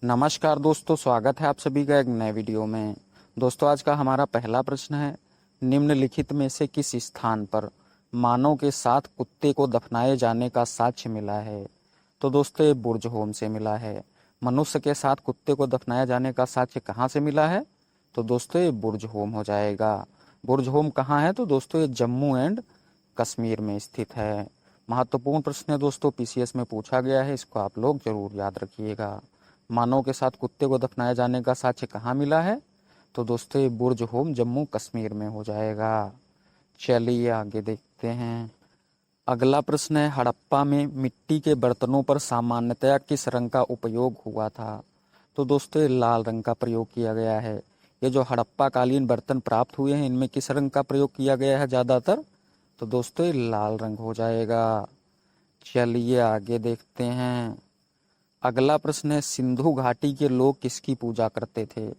नमस्कार दोस्तों, स्वागत है आप सभी का एक नए वीडियो में। दोस्तों, आज का हमारा पहला प्रश्न है, निम्नलिखित में से किस स्थान पर मानव के साथ कुत्ते को दफनाए जाने का साक्ष्य मिला है? तो दोस्तों, ये बुर्ज होम से मिला है। मनुष्य के साथ कुत्ते को दफनाए जाने का साक्ष्य कहाँ से मिला है? तो दोस्तों, ये बुर्ज होम हो जाएगा। बुर्ज होम कहाँ है? तो दोस्तों, ये जम्मू एंड कश्मीर में स्थित है। महत्वपूर्ण प्रश्न है दोस्तों, पीसीएस में पूछा गया है, इसको आप लोग जरूर याद रखिएगा। मानव के साथ कुत्ते को दफनाए जाने का साक्ष्य कहाँ मिला है? तो दोस्तों, ये बुर्ज होम जम्मू कश्मीर में हो जाएगा। चलिए आगे देखते हैं। अगला प्रश्न है, हड़प्पा में मिट्टी के बर्तनों पर सामान्यतया किस रंग का उपयोग हुआ था? तो दोस्तों, ये लाल रंग का प्रयोग किया गया है। ये जो हड़प्पा कालीन बर्तन प्राप्त हुए हैं, इनमें किस रंग का प्रयोग किया गया है ज्यादातर? तो दोस्तों, ये लाल रंग हो जाएगा। चलिए आगे देखते हैं। अगला प्रश्न है, सिंधु घाटी के लोग किसकी पूजा करते थे?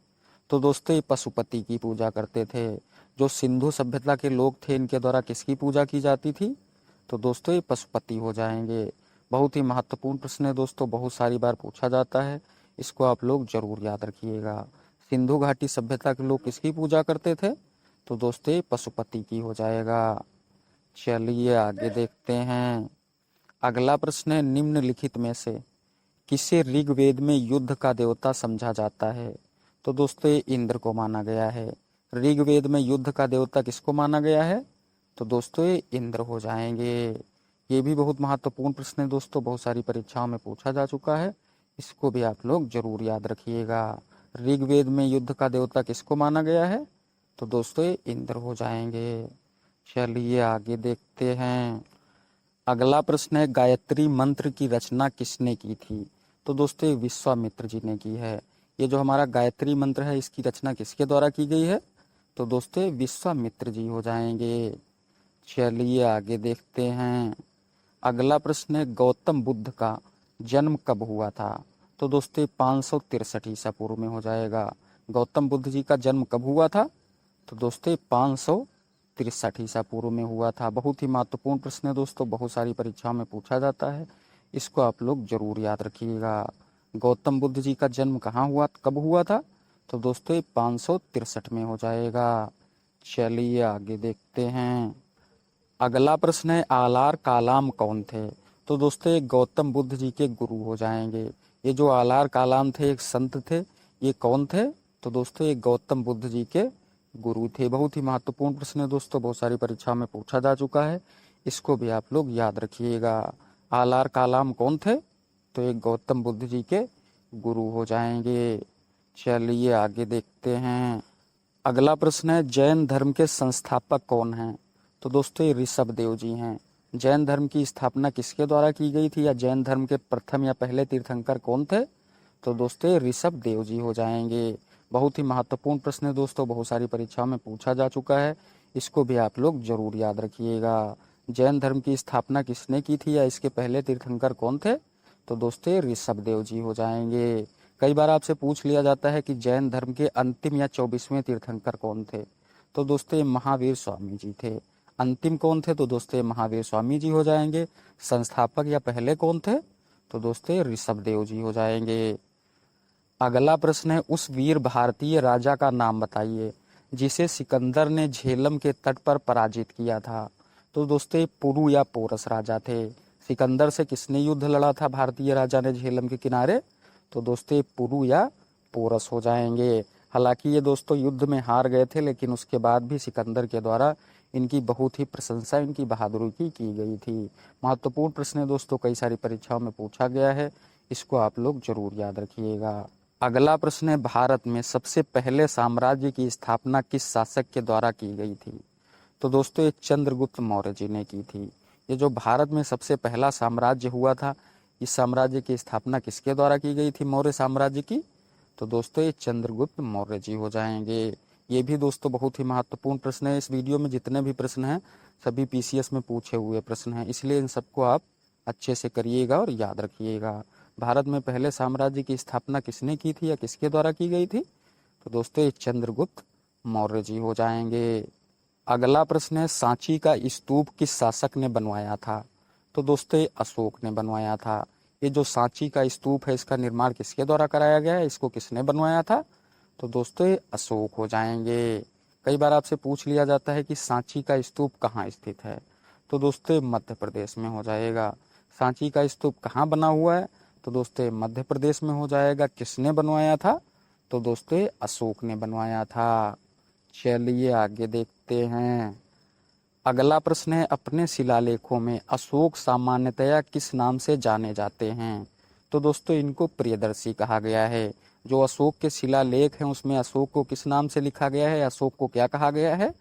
तो दोस्तों, ये पशुपति की पूजा करते थे। जो सिंधु सभ्यता के लोग थे, इनके द्वारा किसकी पूजा की जाती थी? तो दोस्तों, ये पशुपति हो जाएंगे। बहुत ही महत्वपूर्ण प्रश्न है दोस्तों, बहुत सारी बार पूछा जाता है, इसको आप लोग जरूर याद रखिएगा। सिंधु घाटी सभ्यता के लोग किसकी पूजा करते थे? तो दोस्तों, ये पशुपति की हो जाएगा। चलिए आगे देखते हैं। अगला प्रश्न है, निम्नलिखित में से किसे ऋग्वेद में युद्ध का देवता समझा जाता है? तो दोस्तों, ये इंद्र को माना गया है। ऋग्वेद में युद्ध का देवता किसको माना गया है? तो दोस्तों, ये इंद्र हो जाएंगे। ये भी बहुत महत्वपूर्ण प्रश्न है दोस्तों, बहुत सारी परीक्षाओं में पूछा जा चुका है, इसको भी आप लोग जरूर याद रखिएगा। ऋग्वेद में युद्ध का देवता किसको माना गया है? तो दोस्तों, ये इंद्र हो जाएंगे। चलिए आगे देखते हैं। अगला प्रश्न है, गायत्री मंत्र की रचना किसने की थी? तो दोस्तों, ये विश्वामित्र जी ने की है। ये जो हमारा गायत्री मंत्र है, इसकी रचना किसके द्वारा की गई है? तो दोस्तों, ये विश्वामित्र जी हो जाएंगे। चलिए आगे देखते हैं। अगला प्रश्न है, गौतम बुद्ध का जन्म कब हुआ था? तो दोस्तों, 563 ईसा पूर्व में हो जाएगा। गौतम बुद्ध जी का जन्म कब हुआ था? तो दोस्तों, 563 ईसा पूर्व में हुआ था। बहुत ही महत्वपूर्ण प्रश्न है दोस्तों, बहुत सारी परीक्षाओं में पूछा जाता है, इसको आप लोग जरूर याद रखिएगा। गौतम बुद्ध जी का जन्म कहाँ हुआ, कब हुआ था? तो दोस्तों, 563 में हो जाएगा। चलिए आगे देखते हैं। अगला प्रश्न है, आलार कालाम कौन थे? तो दोस्तों, ये गौतम बुद्ध जी के गुरु हो जाएंगे। ये जो आलार कालाम थे, एक संत थे, ये कौन थे? तो दोस्तों, ये गौतम बुद्ध जी के गुरु थे। बहुत ही महत्वपूर्ण प्रश्न है दोस्तों, बहुत सारी परीक्षा में पूछा जा चुका है, इसको भी आप लोग याद रखिएगा। आलार कालाम कौन थे? तो ये गौतम बुद्ध जी के गुरु हो जाएंगे। चलिए आगे देखते हैं। अगला प्रश्न है, जैन धर्म के संस्थापक कौन हैं? तो दोस्तों, ये ऋषभ देव जी हैं। जैन धर्म की स्थापना किसके द्वारा की गई थी, या जैन धर्म के प्रथम या पहले तीर्थंकर कौन थे? तो दोस्तों, ये ऋषभ देव जी हो जाएंगे। बहुत ही महत्वपूर्ण प्रश्न है दोस्तों, बहुत सारी परीक्षाओं में पूछा जा चुका है, इसको भी आप लोग जरूर याद रखिएगा। जैन धर्म की स्थापना किसने की थी, या इसके पहले तीर्थंकर कौन थे? तो दोस्तों, ऋषभ देव जी हो जाएंगे। कई बार आपसे पूछ लिया जाता है कि जैन धर्म के अंतिम या 24वें तीर्थंकर कौन थे? तो दोस्तों, ये महावीर स्वामी जी थे। अंतिम कौन थे? तो दोस्तों, ये महावीर स्वामी जी हो जाएंगे। संस्थापक या पहले कौन थे? तो दोस्तों, ये ऋषभ देव जी हो जाएंगे। अगला प्रश्न है, उस वीर भारतीय राजा का नाम बताइए जिसे सिकंदर ने झेलम के तट पर पराजित किया था। तो दोस्तों, ये पुरु या पोरस राजा थे। सिकंदर से किसने युद्ध लड़ा था भारतीय राजा ने झेलम के किनारे? तो दोस्तों, ये पुरु या पोरस हो जाएंगे। हालांकि ये दोस्तों युद्ध में हार गए थे, लेकिन उसके बाद भी सिकंदर के द्वारा इनकी बहुत ही प्रशंसा, इनकी बहादुरी की गई थी। महत्वपूर्ण प्रश्न है दोस्तों, कई सारी परीक्षाओं में पूछा गया है, इसको आप लोग जरूर याद रखिएगा। अगला प्रश्न है, भारत में सबसे पहले साम्राज्य की स्थापना किस शासक के द्वारा की गई थी? तो दोस्तों, ये चंद्रगुप्त मौर्य जी ने की थी। ये जो भारत में सबसे पहला साम्राज्य हुआ था, इस साम्राज्य की स्थापना किसके द्वारा की गई थी, मौर्य साम्राज्य की? तो दोस्तों, ये चंद्रगुप्त मौर्य जी हो जाएंगे। ये भी दोस्तों बहुत ही महत्वपूर्ण प्रश्न है। इस वीडियो में जितने भी प्रश्न हैं, सभी पीसीएस में पूछे हुए प्रश्न हैं, इसलिए इन सबको आप अच्छे से करिएगा और याद रखिएगा। भारत में पहले साम्राज्य की स्थापना किसने की थी, या किसके द्वारा की गई थी? तो दोस्तों, ये चंद्रगुप्त मौर्य जी हो जाएंगे। अगला प्रश्न है, सांची का स्तूप किस शासक ने बनवाया था? तो दोस्तों, ये अशोक ने बनवाया था। ये जो सांची का स्तूप है इसका निर्माण किसके द्वारा कराया गया है, इसको किसने बनवाया था? तो दोस्तों ये अशोक हो जाएंगे। कई बार आपसे पूछ लिया जाता है कि सांची का स्तूप कहाँ स्थित है, तो दोस्तों मध्य प्रदेश में हो जाएगा। सांची का स्तूप कहाँ बना हुआ है, तो दोस्तों मध्य प्रदेश में हो जाएगा। किसने बनवाया था? तो दोस्तों अशोक ने बनवाया था। चलिए आगे देखते हैं। अगला प्रश्न है, अपने शिलालेखों में अशोक सामान्यतया किस नाम से जाने जाते हैं? तो दोस्तों इनको प्रियदर्शी कहा गया है। जो अशोक के शिलालेख हैं उसमें अशोक को किस नाम से लिखा गया है, अशोक को क्या कहा गया है?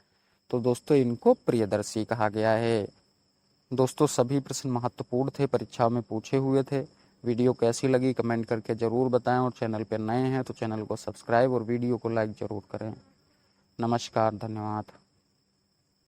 तो दोस्तों इनको प्रियदर्शी कहा गया है। दोस्तों सभी प्रश्न महत्वपूर्ण थे, परीक्षाओं में पूछे हुए थे। वीडियो कैसी लगी कमेंट करके ज़रूर बताएं, और चैनल पर नए हैं तो चैनल को सब्सक्राइब और वीडियो को लाइक ज़रूर करें। नमस्कार, धन्यवाद।